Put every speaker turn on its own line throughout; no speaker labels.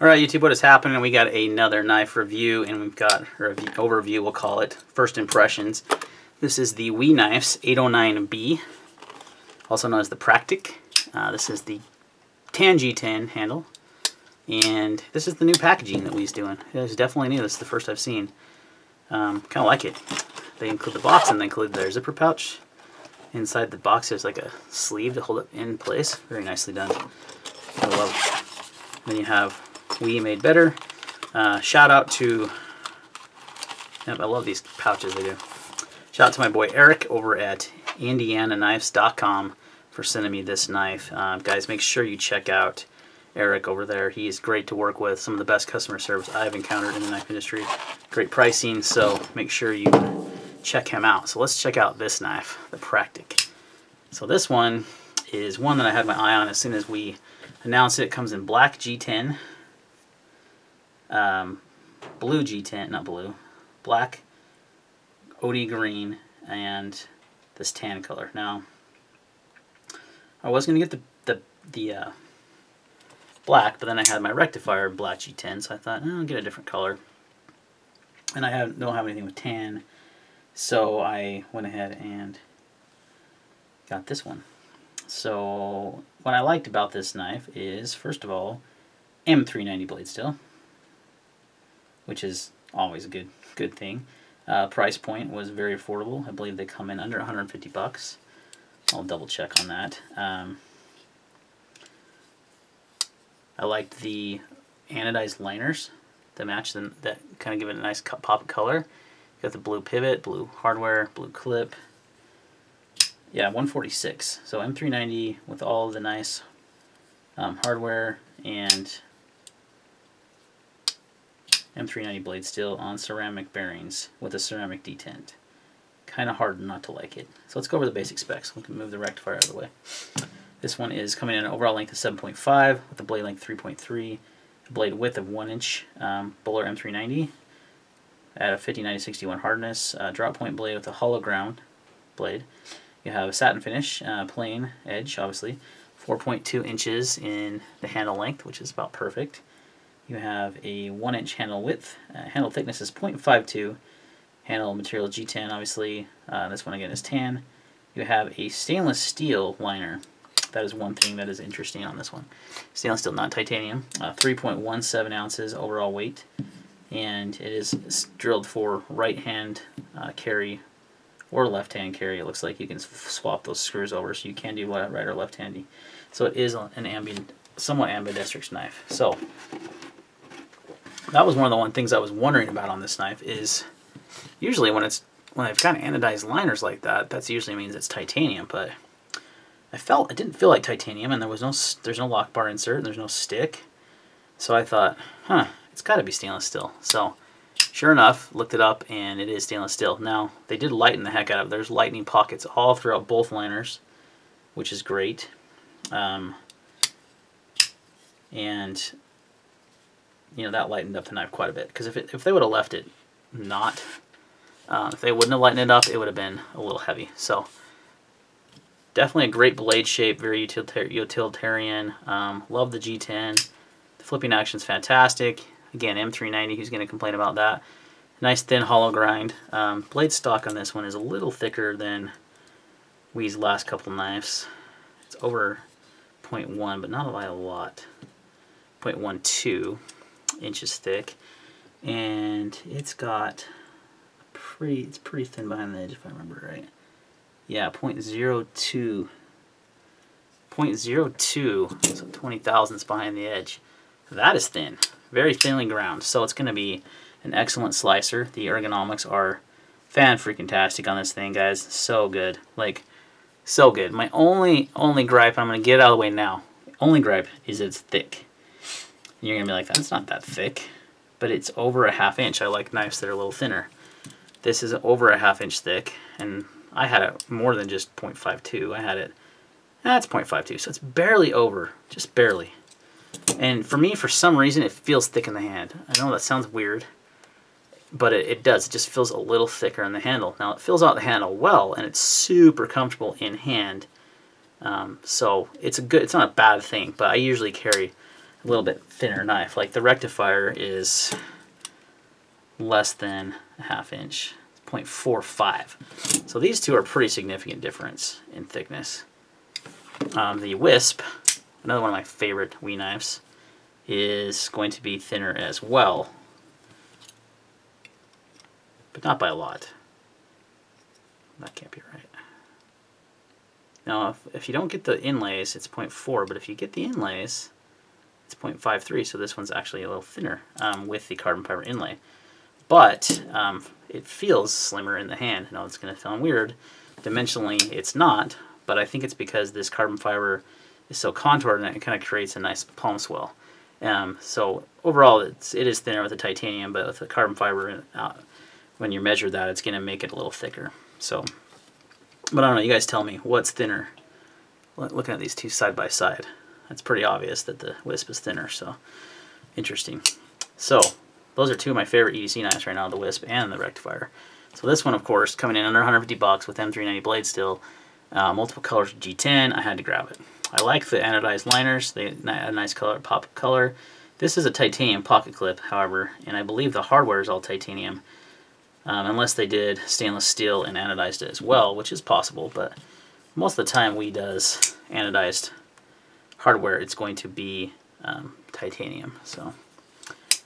Alright YouTube, what is happening? We got another knife review, and we've got a overview, we'll call it, first impressions. This is the WE Knives 809B, also known as the Practic. This is the tan G10 handle, and this is the new packaging that WE's doing. It's definitely new. This is the first I've seen. Kind of like it. They include the box and they include their zipper pouch. Inside the box there's like a sleeve to hold it in place. Very nicely done. I love it. Then you have WE Made Better. Shout out to, I love these pouches they do. Shout out to my boy Eric over at IndianaKnives.com for sending me this knife. Guys, make sure you check out Eric over there. He is great to work with. Some of the best customer service I've encountered in the knife industry. Great pricing, so make sure you check him out. So let's check out this knife, the Practic. So this one is one that I had my eye on as soon as we announced it. It comes in black G10, blue G10, not blue, black, OD green, and this tan color. Now, I was going to get the black, but then I had my rectifier black G10, so I thought, I'll get a different color. And I don't have anything with tan, so I went ahead and got this one. So what I liked about this knife is, first of all, M390 blade steel, which is always a good thing. Price point was very affordable. I believe they come in under 150 bucks. I'll double check on that. I liked the anodized liners that match them, that kind of give it a nice pop of color. You got the blue pivot, blue hardware, blue clip. Yeah, 146. So M390 with all the nice hardware, and M390 blade steel on ceramic bearings with a ceramic detent. Kind of hard not to like it. So let's go over the basic specs. We can move the rectifier out of the way. This one is coming in an overall length of 7.5 with a blade length 3.3, a blade width of 1 inch, Bowler M390 at a 50-90-61 hardness, drop point blade with a hollow ground blade. You have a satin finish, plain edge, obviously, 4.2 inches in the handle length, which is about perfect. You have a 1 inch handle width, handle thickness is 0.52, handle material G10, obviously. This one again is tan. You have a stainless steel liner. That is one thing that is interesting on this one. Stainless steel, not titanium. 3.17 ounces overall weight, and it is drilled for right hand carry or left hand carry. It looks like you can swap those screws over, so you can do right or left handy. So it is an somewhat ambidextrous knife. So that was one of the things I was wondering about on this knife. Is usually when I've got anodized liners like that, that usually means it's titanium, but it didn't feel like titanium, and there's no lock bar insert, and there's no stick. So I thought, it's got to be stainless steel. So sure enough, looked it up, and it is stainless steel. Now, they did lighten the heck out of it. There's lightning pockets all throughout both liners, which is great. And you know, that lightened up the knife quite a bit, because if they would have left it not, if they wouldn't have lightened it up, it would have been a little heavy. So definitely a great blade shape, very utilitarian. Love the G10. The flipping action is fantastic. Again, M390, who's going to complain about that? Nice thin hollow grind. Blade stock on this one is a little thicker than WE's last couple knives. It's over 0.1, but not by a lot. 0.12 inches thick, and it's pretty thin behind the edge, if I remember right. Yeah, 0.02, so 20 thousandths behind the edge. That is thin, very thinly ground, so it's going to be an excellent slicer. The ergonomics are fan-freaking-tastic on this thing, guys. So good, like, so good. My only gripe, I'm going to get it out of the way now, only gripe is it's thick. You're going to be like, that's not that thick, but it's over a ½ inch. I like knives that are a little thinner. This is over a ½ inch thick, and I had it more than just 0.52. I had it, that's 0.52, so it's barely over, just barely. And for me, for some reason, it feels thick in the hand. I know that sounds weird, but it does. It just feels a little thicker in the handle. Now, it fills out the handle well, and it's super comfortable in hand. So it's not a bad thing, but I usually carry a little bit thinner knife. Like the rectifier is less than a ½ inch, 0.45. So these two are pretty significant difference in thickness. The Wisp, another one of my favorite Wii knives, is going to be thinner as well, but not by a lot. That can't be right. Now, if you don't get the inlays, it's 0.4, but if you get the inlays, it's 0.53, so this one's actually a little thinner with the carbon fiber inlay. But it feels slimmer in the hand. I know it's going to sound weird. Dimensionally, it's not, but I think it's because this carbon fiber is so contoured and it kind of creates a nice palm swell. So overall, it is thinner with the titanium, but with the carbon fiber, when you measure that, it's going to make it a little thicker. So, but I don't know, you guys tell me, what's thinner? Looking at these two side by side, it's pretty obvious that the Wisp is thinner, so interesting. So, those are two of my favorite EDC knives right now, the Wisp and the rectifier. So this one, of course, coming in under 150 bucks with M390 blade steel, multiple colors G10, I had to grab it. I like the anodized liners, they add a nice color, pop of color. This is a titanium pocket clip, however, and I believe the hardware is all titanium. Unless they did stainless steel and anodized it as well, which is possible, but most of the time Wii does anodized hardware, it's going to be titanium. So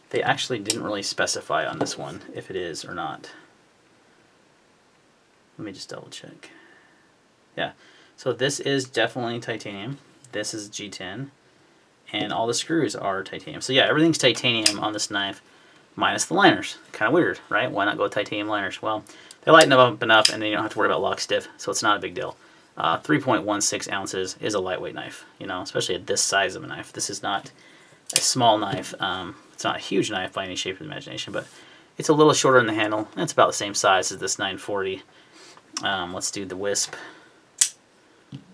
they actually didn't really specify on this one if it is or not. Let me just double check. Yeah, so this is definitely titanium. This is G10, and all the screws are titanium. So yeah, everything's titanium on this knife, minus the liners. Kind of weird, right? Why not go with titanium liners? Well, they lighten them up enough and then you don't have to worry about lock stiff, so it's not a big deal. 3.16 ounces is a lightweight knife, you know, especially at this size of a knife. This is not a small knife. It's not a huge knife by any shape of the imagination, but it's a little shorter in the handle. And it's about the same size as this 940. Let's do the Wisp,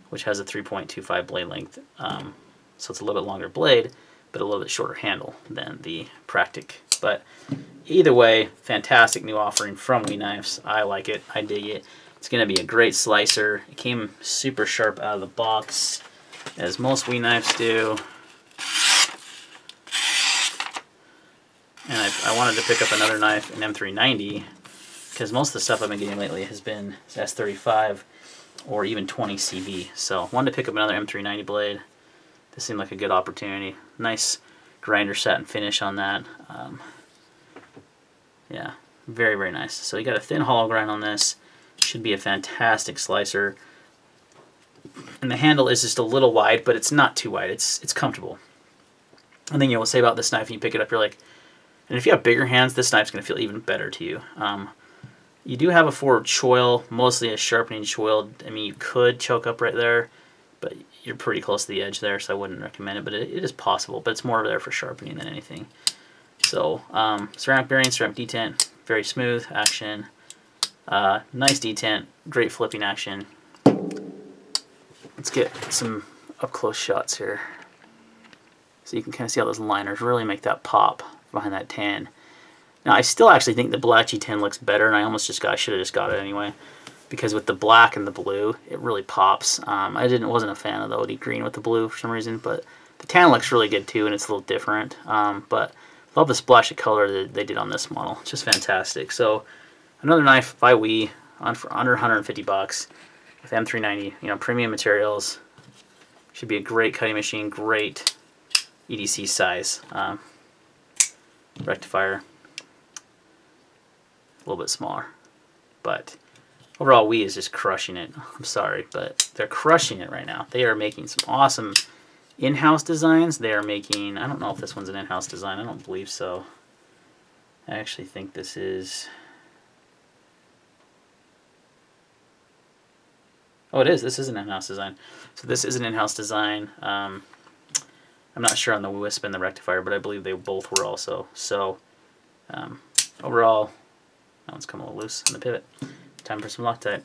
which has a 3.25 blade length. So it's a little bit longer blade, but a little bit shorter handle than the Practic. But either way, fantastic new offering from Wii Knives. I like it. I dig it. It's going to be a great slicer. It came super sharp out of the box, as most Wii Knives do. And I wanted to pick up another knife, an M390, because most of the stuff I've been getting lately has been S35 or even 20 CV. So I wanted to pick up another M390 blade. This seemed like a good opportunity. Nice grinder set and finish on that. Yeah, very, very nice. So you got a thin hollow grind on this. Should be a fantastic slicer. And the handle is just a little wide, but it's not too wide. It's comfortable. And then you'll say about this knife, and you pick it up, you're like, and if you have bigger hands, this knife's going to feel even better to you. You do have a forward choil, mostly a sharpening choil. I mean, you could choke up right there, but you're pretty close to the edge there, so I wouldn't recommend it. But it is possible, but it's more there for sharpening than anything. So, ceramic bearing, ceramic detent, very smooth action. Nice detent, great flipping action. Let's get some up-close shots here. So you can kind of see how those liners really make that pop behind that tan. Now, I still actually think the black G10 looks better, and I almost just should have just got it anyway, because with the black and the blue, it really pops. I wasn't a fan of the OD green with the blue for some reason, but the tan looks really good too, and it's a little different. But love the splash of color that they did on this model. It's just fantastic. So another knife by Wii for under 150 bucks with M390. You know, premium materials. Should be a great cutting machine, great EDC size. Rectifier, a little bit smaller, but overall Wii is just crushing it. I'm sorry, but they're crushing it right now. They are making some awesome in-house designs. They are making, I don't know if this one's an in-house design. I don't believe so. I actually think this is, oh, it is. This is an in-house design. So this is an in-house design. I'm not sure on the Wisp and the rectifier, but I believe they both were also. So overall, that one's come a little loose on the pivot. Time for some Loctite.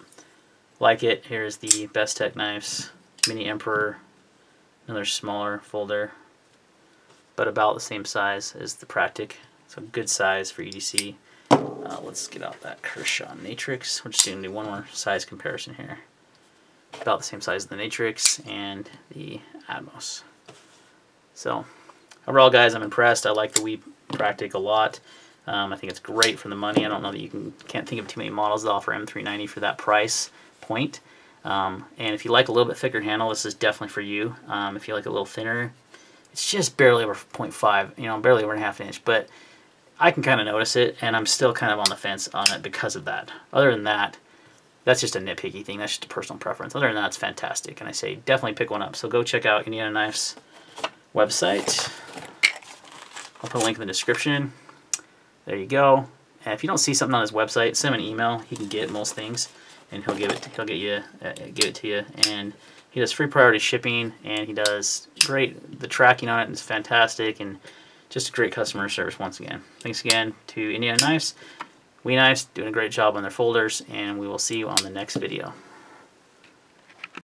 Like it. Here's the Best Tech knives. Mini Emperor. Another smaller folder, but about the same size as the Practic. So good size for EDC. Let's get out that Kershaw Natrix. We're just going to do one more size comparison here. About the same size as the Natrix and the Atmos. So Overall, guys, I'm impressed. I like the Wii Practic a lot. I think it's great for the money. I don't know that you can't think of too many models that offer M390 for that price point. And if you like a little bit thicker handle, this is definitely for you. If you like a little thinner, it's just barely over 0.5, you know, barely over ½ inch. But I can kind of notice it, and I'm still kind of on the fence on it because of that. Other than that, that's just a nitpicky thing. That's just a personal preference. Other than that, it's fantastic, and I say definitely pick one up. So go check out Indiana Knife's website. I'll put a link in the description. There you go. And if you don't see something on his website, send him an email. He can get most things, and he'll give it to you. And he does free priority shipping, and he does great. The tracking on it is fantastic, and just a great customer service once again. Thanks again to Indiana Knives. Wii Knives doing a great job on their folders, and we will see you on the next video.